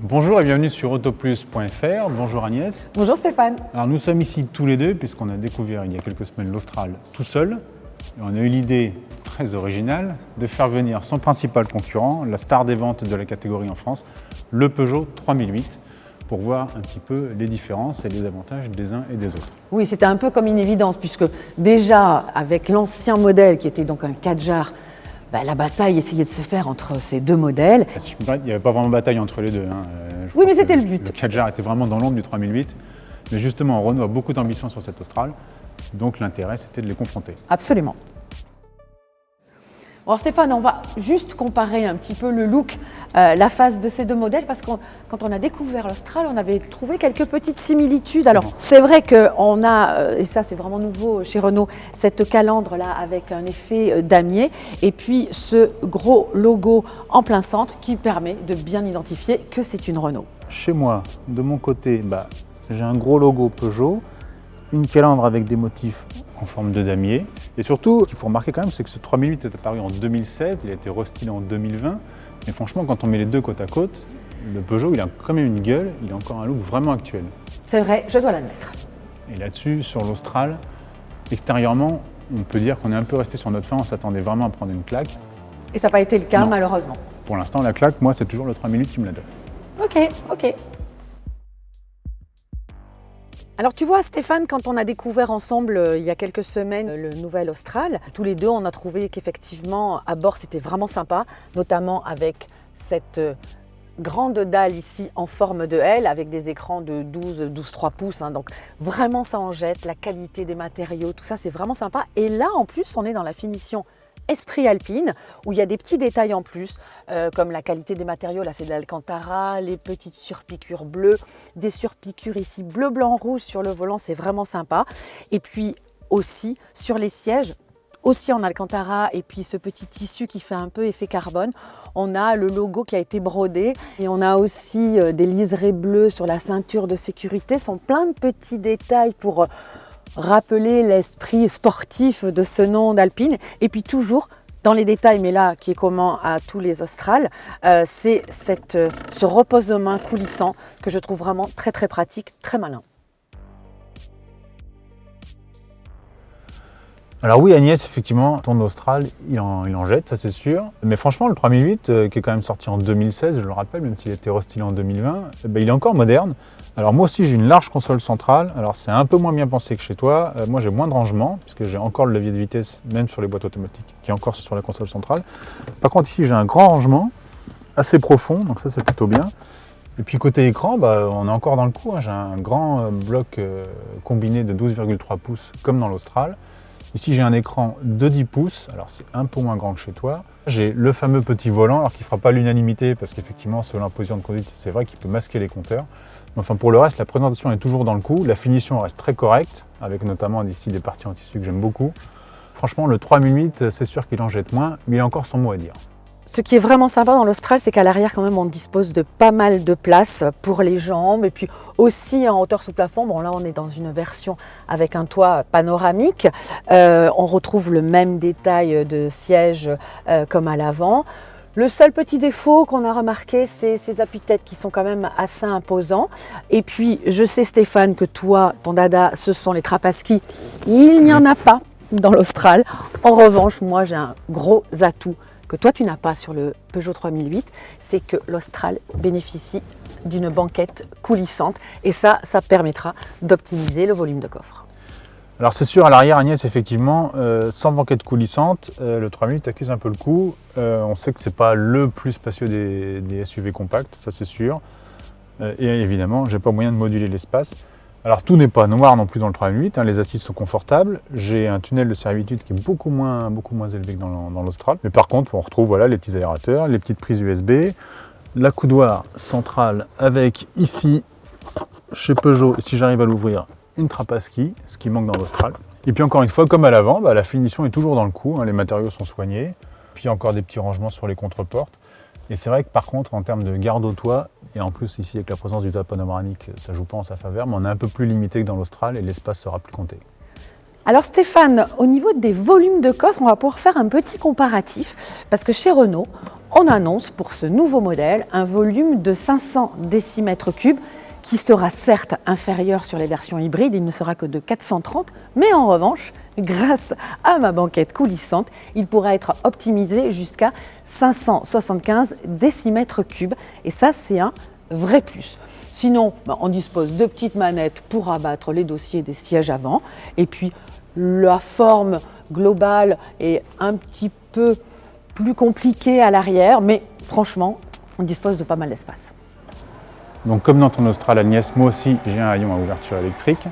Bonjour et bienvenue sur autoplus.fr. Bonjour Agnès. Bonjour Stéphane. Alors nous sommes ici tous les deux puisqu'on a découvert il y a quelques semaines l'Austral tout seul. Et on a eu l'idée très originale de faire venir son principal concurrent, la star des ventes de la catégorie en France, le Peugeot 3008, pour voir un petit peu les différences et les avantages des uns et des autres. Oui, c'était un peu comme une évidence puisque déjà avec l'ancien modèle qui était donc un Kadjar, la bataille essayait de se faire entre ces deux modèles. Si je me permets, il n'y avait pas vraiment de bataille entre les deux. Oui, mais c'était le but. Le Kadjar était vraiment dans l'ombre du 3008. Mais justement, Renault a beaucoup d'ambition sur cet Austral. Donc l'intérêt, c'était de les confronter. Absolument. Alors Stéphane, on va juste comparer un petit peu le look, la face de ces deux modèles parce que quand on a découvert l'Austral, on avait trouvé quelques petites similitudes. Alors c'est vrai qu'on a, et ça c'est vraiment nouveau chez Renault, cette calandre là avec un effet damier et puis ce gros logo en plein centre qui permet de bien identifier que c'est une Renault. Chez moi, de mon côté, j'ai un gros logo Peugeot, une calandre avec des motifs en forme de damier. Et surtout, ce qu'il faut remarquer quand même, c'est que ce 3008 est apparu en 2016, il a été restylé en 2020. Et franchement, quand on met les deux côte à côte, le Peugeot, il a quand même une gueule, il a encore un look vraiment actuel. C'est vrai, je dois l'admettre. Et là-dessus, sur l'Austral, extérieurement, on peut dire qu'on est un peu resté sur notre faim, on s'attendait vraiment à prendre une claque. Et ça n'a pas été le cas, Non. Malheureusement. Pour l'instant, la claque, moi, c'est toujours le 3008 qui me la donne. Ok. Alors tu vois Stéphane, quand on a découvert ensemble il y a quelques semaines le nouvel Austral, tous les deux on a trouvé qu'effectivement à bord c'était vraiment sympa, notamment avec cette grande dalle ici en forme de L avec des écrans de 12,3 pouces, donc vraiment ça en jette, la qualité des matériaux, tout ça c'est vraiment sympa. Et là en plus on est dans la finition Esprit Alpine, où il y a des petits détails en plus, comme la qualité des matériaux, là c'est de l'Alcantara, les petites surpiqûres bleues, des surpiqûres ici bleu, blanc, rouge sur le volant, c'est vraiment sympa. Et puis aussi sur les sièges, aussi en Alcantara, et puis ce petit tissu qui fait un peu effet carbone, on a le logo qui a été brodé, et on a aussi des liserés bleus sur la ceinture de sécurité, ce sont plein de petits détails pour rappeler l'esprit sportif de ce nom d'Alpine. Et puis toujours dans les détails, mais là qui est commun à tous les Australes, c'est ce repose-main coulissant que je trouve vraiment très très pratique, très malin. Alors oui Agnès, effectivement, ton Austral, il en jette, ça c'est sûr. Mais franchement, le 3008, qui est quand même sorti en 2016, je le rappelle, même s'il a été restylé en 2020, il est encore moderne. Alors moi aussi j'ai une large console centrale, alors c'est un peu moins bien pensé que chez toi. Moi j'ai moins de rangement, puisque j'ai encore le levier de vitesse, même sur les boîtes automatiques, qui est encore sur la console centrale. Par contre ici j'ai un grand rangement, assez profond, donc ça c'est plutôt bien. Et puis côté écran, on est encore dans le coup, j'ai un grand bloc combiné de 12,3 pouces, comme dans l'Austral. Ici j'ai un écran de 10 pouces, alors c'est un peu moins grand que chez toi. J'ai le fameux petit volant, alors qui ne fera pas l'unanimité, parce qu'effectivement selon la position de conduite, c'est vrai qu'il peut masquer les compteurs. Mais enfin pour le reste, la présentation est toujours dans le coup, la finition reste très correcte, avec notamment ici des parties en tissu que j'aime beaucoup. Franchement le 3008, c'est sûr qu'il en jette moins, mais il a encore son mot à dire. Ce qui est vraiment sympa dans l'Austral, c'est qu'à l'arrière, quand même, on dispose de pas mal de place pour les jambes et puis aussi en hauteur sous plafond. Bon, là, on est dans une version avec un toit panoramique. On retrouve le même détail de siège comme à l'avant. Le seul petit défaut qu'on a remarqué, c'est ces appuis-têtes qui sont quand même assez imposants. Et puis, je sais Stéphane que toi, ton dada, ce sont les trapaskis. Il n'y en a pas dans l'Austral. En revanche, moi, j'ai un gros atout que toi tu n'as pas sur le Peugeot 3008, c'est que l'Austral bénéficie d'une banquette coulissante et ça permettra d'optimiser le volume de coffre. Alors c'est sûr, à l'arrière Agnès, effectivement, sans banquette coulissante, le 3008 accuse un peu le coup. On sait que c'est pas le plus spacieux des SUV compacts, ça c'est sûr. Et évidemment, j'ai pas moyen de moduler l'espace. Alors tout n'est pas noir non plus dans le 3008, les assises sont confortables. J'ai un tunnel de servitude qui est beaucoup moins élevé que dans l'Austral. Mais par contre, on retrouve les petits aérateurs, les petites prises USB, la coudoir centrale avec ici, chez Peugeot, et si j'arrive à l'ouvrir, une trappe à ski, ce qui manque dans l'Austral. Et puis encore une fois, comme à l'avant, la finition est toujours dans le coup, les matériaux sont soignés. Puis encore des petits rangements sur les contreportes. Et c'est vrai que par contre, en termes de garde au toit, et en plus ici avec la présence du toit panoramique, ça joue pas en sa faveur, mais on est un peu plus limité que dans l'Austral et l'espace sera plus compté. Alors Stéphane, au niveau des volumes de coffre, on va pouvoir faire un petit comparatif parce que chez Renault, on annonce pour ce nouveau modèle un volume de 500 décimètres cubes qui sera certes inférieur sur les versions hybrides, il ne sera que de 430, mais en revanche, grâce à ma banquette coulissante, il pourra être optimisé jusqu'à 575 décimètres cubes. Et ça, c'est un vrai plus. Sinon, on dispose de petites manettes pour abattre les dossiers des sièges avant. Et puis, la forme globale est un petit peu plus compliquée à l'arrière, mais franchement, on dispose de pas mal d'espace. Donc comme dans ton Austral Agnès, moi aussi j'ai un haillon à ouverture électrique.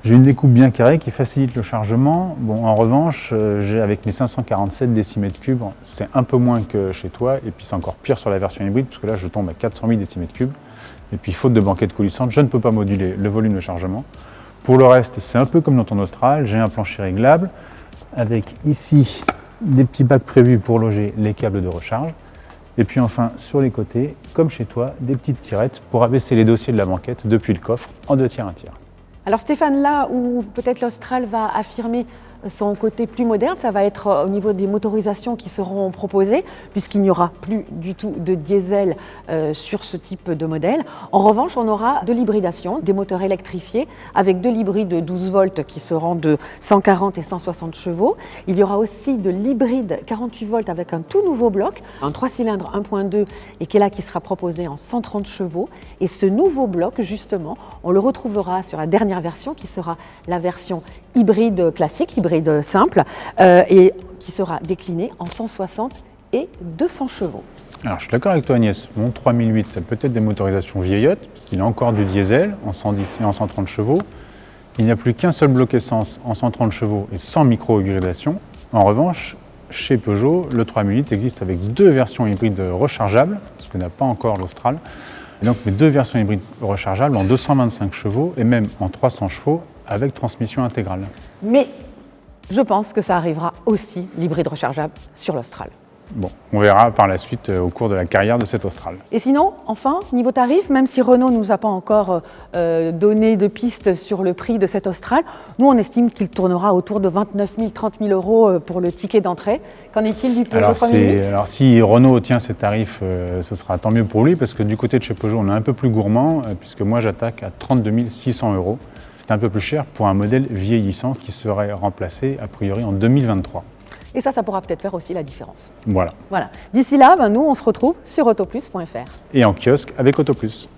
J'ai une découpe bien carrée qui facilite le chargement. Bon, en revanche, j'ai avec mes 547 décimètres cubes, c'est un peu moins que chez toi, et puis c'est encore pire sur la version hybride, parce que là je tombe à 408 décimètres cubes. Et puis faute de banquette coulissante, je ne peux pas moduler le volume de chargement. Pour le reste, c'est un peu comme dans ton Austral, j'ai un plancher réglable, avec ici des petits bacs prévus pour loger les câbles de recharge. Et puis enfin, sur les côtés, comme chez toi, des petites tirettes pour abaisser les dossiers de la banquette depuis le coffre en 2 tiers, 1 tiers. Alors Stéphane, là où peut-être l'Austral va affirmer son côté plus moderne, ça va être au niveau des motorisations qui seront proposées, puisqu'il n'y aura plus du tout de diesel sur ce type de modèle. En revanche, on aura de l'hybridation, des moteurs électrifiés, avec de l'hybride de 12 volts qui seront de 140 et 160 chevaux. Il y aura aussi de l'hybride 48 volts avec un tout nouveau bloc, un 3 cylindres 1.2 et qui sera proposé en 130 chevaux. Et ce nouveau bloc, justement, on le retrouvera sur la dernière version qui sera la version hybride classique, hybride simple, et qui sera décliné en 160 et 200 chevaux. Alors je suis d'accord avec toi Agnès, mon 3008 a peut-être des motorisations vieillottes, parce qu'il a encore du diesel en 110 et en 130 chevaux. Il n'y a plus qu'un seul bloc essence en 130 chevaux et sans micro-hybridation. En revanche, chez Peugeot, le 3008 existe avec 2 versions hybrides rechargeables, ce que n'a pas encore l'Austral. Et donc mes 2 versions hybrides rechargeables en 225 chevaux et même en 300 chevaux avec transmission intégrale. Mais je pense que ça arrivera aussi, l'hybride rechargeable, sur l'Austral. Bon, on verra par la suite au cours de la carrière de cet Austral. Et sinon, enfin, niveau tarif, même si Renault ne nous a pas encore donné de piste sur le prix de cet Austral, nous on estime qu'il tournera autour de 29 000, 30 000 euros pour le ticket d'entrée. Qu'en est-il du Peugeot 3008 ? Alors si Renault tient ses tarifs, ce sera tant mieux pour lui, parce que du côté de chez Peugeot, on est un peu plus gourmand, puisque moi j'attaque à 32 600 euros. C'est un peu plus cher pour un modèle vieillissant qui serait remplacé a priori en 2023. Et ça pourra peut-être faire aussi la différence. Voilà. D'ici là, nous, on se retrouve sur autoplus.fr. Et en kiosque avec Autoplus.